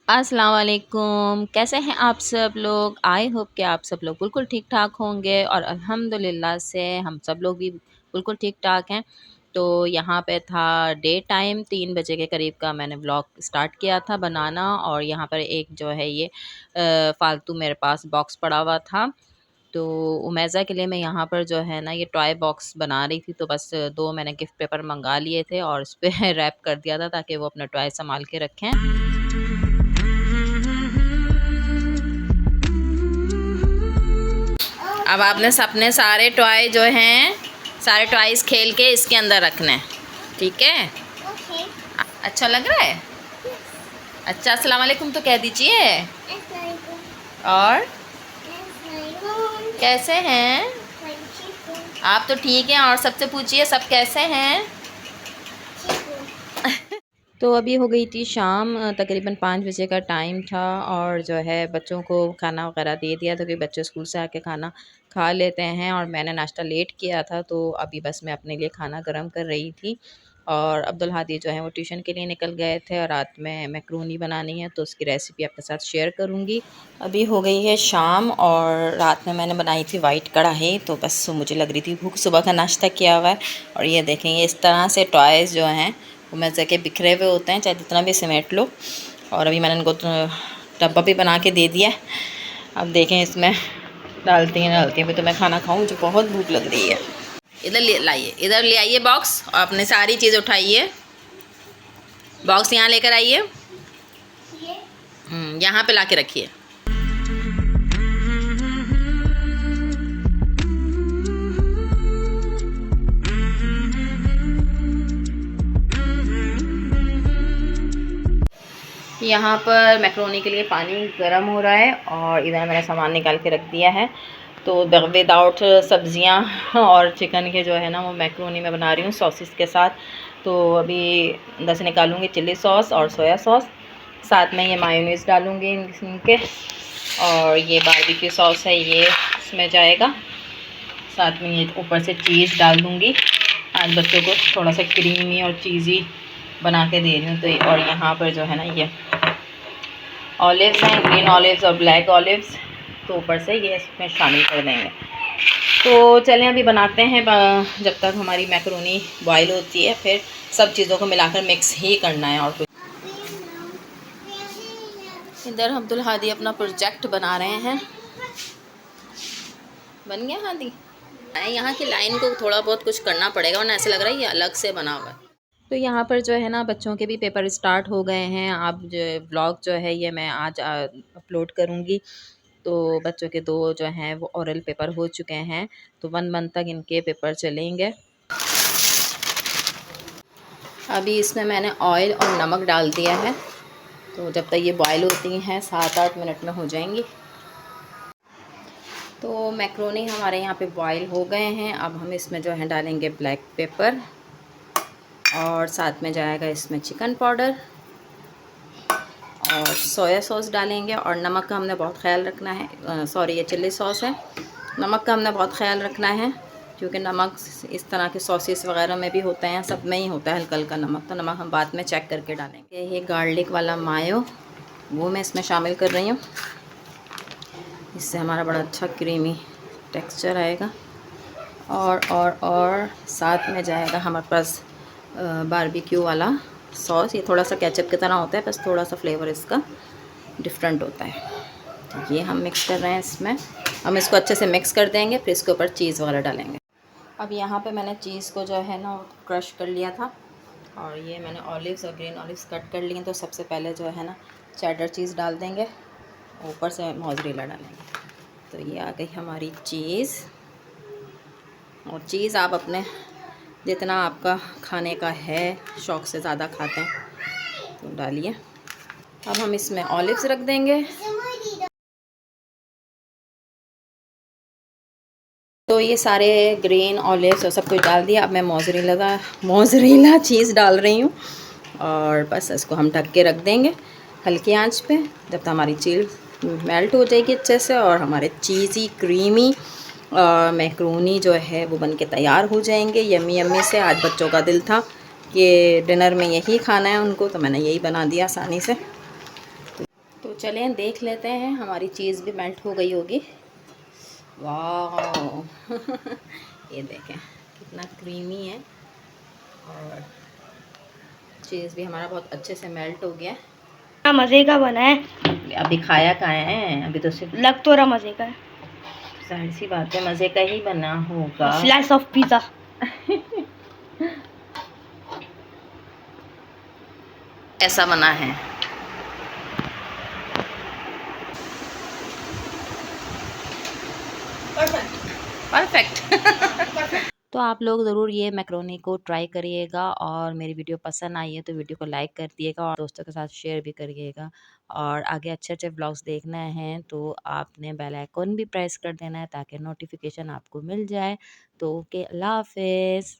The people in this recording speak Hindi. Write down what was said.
अस्सलाम वालेकुम। कैसे हैं आप सब लोग? आई होप कि आप सब लोग बिल्कुल ठीक ठाक होंगे और अल्हम्दुलिल्लाह से हम सब लोग भी बिल्कुल ठीक ठाक हैं। तो यहाँ पे था डे टाइम 3 बजे के करीब का मैंने व्लॉग स्टार्ट किया था बनाना। और यहाँ पर एक जो है ये फालतू मेरे पास बॉक्स पड़ा हुआ था। तो उमेज़ा के लिए मैं यहाँ पर जो है ना ये टॉय बॉक्स बना रही थी। तो बस 2 मैंने गिफ्ट पेपर मंगा लिए थे और उस पे रैप कर दिया था ताकि वो अपना टॉय सँभाल के रखें। अब आपने अपने सारे टॉय जो हैं सारे टॉयज खेल के इसके अंदर रखने हैं, ठीक है? अच्छा लग रहा है? अच्छा, अस्सलाम वालेकुम तो कह दीजिए। और कैसे हैं आप? तो ठीक हैं। और सबसे पूछिए सब कैसे हैं? तो अभी हो गई थी शाम, तकरीबन 5 बजे का टाइम था और जो है बच्चों को खाना वगैरह दे दिया था, क्योंकि बच्चे स्कूल से आके खाना खा लेते हैं। और मैंने नाश्ता लेट किया था तो अभी बस मैं अपने लिए खाना गर्म कर रही थी। और अब्दुल हादी जो है वो ट्यूशन के लिए निकल गए थे और रात में मैक्रोनी बनानी है तो उसकी रेसिपी आपके साथ शेयर करूँगी। अभी हो गई है शाम और रात में मैंने बनाई थी वाइट कढ़ाई। तो बस मुझे लग रही थी भूख, सुबह का नाश्ता किया हुआ है। और ये देखेंगे इस तरह से टॉयज़ जो हैं वो मज़े के बिखरे हुए होते हैं, चाहे जितना भी समेट लो। और अभी मैंने इनको डब्बा भी बना के दे दिया। अब देखें इसमें डालती हैं फिर तो मैं खाना खाऊं, मुझे बहुत भूख लग रही है। इधर ले लाइए, इधर ले आइए बॉक्स और अपने सारी चीज़ उठाइए। बॉक्स यहाँ लेकर आइए, यहाँ पे ला के रखिए। यहाँ पर मैक्रोनी के लिए पानी गर्म हो रहा है और इधर मैंने सामान निकाल के रख दिया है। तो विदाउट सब्जियाँ और चिकन के जो है ना वो मैक्रोनी में बना रही हूँ सॉसेस के साथ। तो अभी अंदर से निकालूँगी चिल्ली सॉस और सोया सॉस, साथ में ये मायोनीज़ डालूँगी इनके, और ये बारबेक्यू सॉस है ये इसमें जाएगा। साथ में ये ऊपर से चीज़ डाल दूँगी। आज बच्चों को थोड़ा सा क्रीमी और चीज़ी बना के दे रही हूँ। तो और यहाँ पर जो है ना ये ऑलिव्स हैं, ग्रीन ऑलिव्स और ब्लैक ऑलिव्स, तो ऊपर से ये इसमें शामिल कर देंगे। तो चलें अभी बनाते हैं। जब तक हमारी मैक्रोनी बॉयल होती है फिर सब चीज़ों को मिलाकर मिक्स ही करना है और कुछ। इधर अब्दुल हादी अपना प्रोजेक्ट बना रहे हैं। बन गया हादी? यहाँ की लाइन को थोड़ा बहुत कुछ करना पड़ेगा वरना ऐसा लग रहा है ये अलग से बना हुआ है। तो यहाँ पर जो है ना बच्चों के भी पेपर स्टार्ट हो गए हैं। अब जो व्लॉग जो है ये मैं आज अपलोड करूँगी। तो बच्चों के 2 जो हैं वो ओरल पेपर हो चुके हैं, तो 1 मंथ तक इनके पेपर चलेंगे। अभी इसमें मैंने ऑयल और नमक डाल दिया है, तो जब तक ये बॉयल होती हैं 7-8 मिनट में हो जाएंगी। तो मैक्रोनी हमारे यहाँ पे बॉयल हो गए हैं। अब हम इसमें जो है डालेंगे ब्लैक पेपर और साथ में जाएगा इसमें चिकन पाउडर और सोया सॉस डालेंगे। और नमक का हमने बहुत ख्याल रखना है, सॉरी ये चिल्ली सॉस है। नमक का हमने बहुत ख्याल रखना है क्योंकि नमक इस तरह के सॉसेस वगैरह में भी होते हैं, सब में ही होता है हल्का हल्का नमक, तो नमक हम बाद में चेक करके डालेंगे। ये गार्लिक वाला मायो वो मैं इसमें शामिल कर रही हूँ, इससे हमारा बड़ा अच्छा क्रीमी टेक्सचर आएगा। और साथ में जाएगा हमारे पास बारबेक्यू वाला सॉस। ये थोड़ा सा केचप की तरह होता है, बस थोड़ा सा फ्लेवर इसका डिफरेंट होता है। तो ये हम मिक्स कर रहे हैं इसमें। हम इसको अच्छे से मिक्स कर देंगे, फिर इसके ऊपर चीज़ वगैरह डालेंगे। अब यहाँ पे मैंने चीज़ को जो है ना क्रश कर लिया था और ये मैंने ऑलिव्स और ग्रीन ऑलिव्स कट कर लिए। तो सबसे पहले जो है ना चेडर चीज़ डाल देंगे, ऊपर से मोज़रेला डालेंगे। तो ये आ गई हमारी चीज़। और चीज़ आप अपने जितना आपका खाने का है, शौक़ से ज़्यादा खाते हैं तो डालिए। अब हम इसमें ऑलिव्स रख देंगे। तो ये सारे ग्रीन ऑलिव्स और सब कुछ डाल दिया। अब मैं मोज़रेला चीज़ डाल रही हूँ और बस इसको हम ढक के रख देंगे हल्की आंच पे, जब तक हमारी चीज़ मेल्ट हो जाएगी अच्छे से और हमारे चीज़ी क्रीमी मैक्रोनी जो है वो बन के तैयार हो जाएंगे। यम्मी यम्मी से। आज बच्चों का दिल था कि डिनर में यही खाना है उनको, तो मैंने यही बना दिया आसानी से। तो चलें देख लेते हैं, हमारी चीज़ भी मेल्ट हो गई होगी। वाह ये देखें कितना क्रीमी है और चीज़ भी हमारा बहुत अच्छे से मेल्ट हो गया। मज़े का बना है। अभी खाया कहाँ है, अभी तो सिर्फ लग तो रहा मज़े का है। जाहिर सी बात है मज़े का ही बना होगा। Slice of pizza. ऐसा बना है। परफेक्ट। तो आप लोग ज़रूर ये मैक्रोनी को ट्राई करिएगा और मेरी वीडियो पसंद आई है तो वीडियो को लाइक कर दिएगा और दोस्तों के साथ शेयर भी करिएगा। और आगे अच्छे अच्छे ब्लॉग्स देखना है तो आपने बेल आइकन भी प्रेस कर देना है ताकि नोटिफिकेशन आपको मिल जाए। तो ओके, अल्लाह हाफिज़।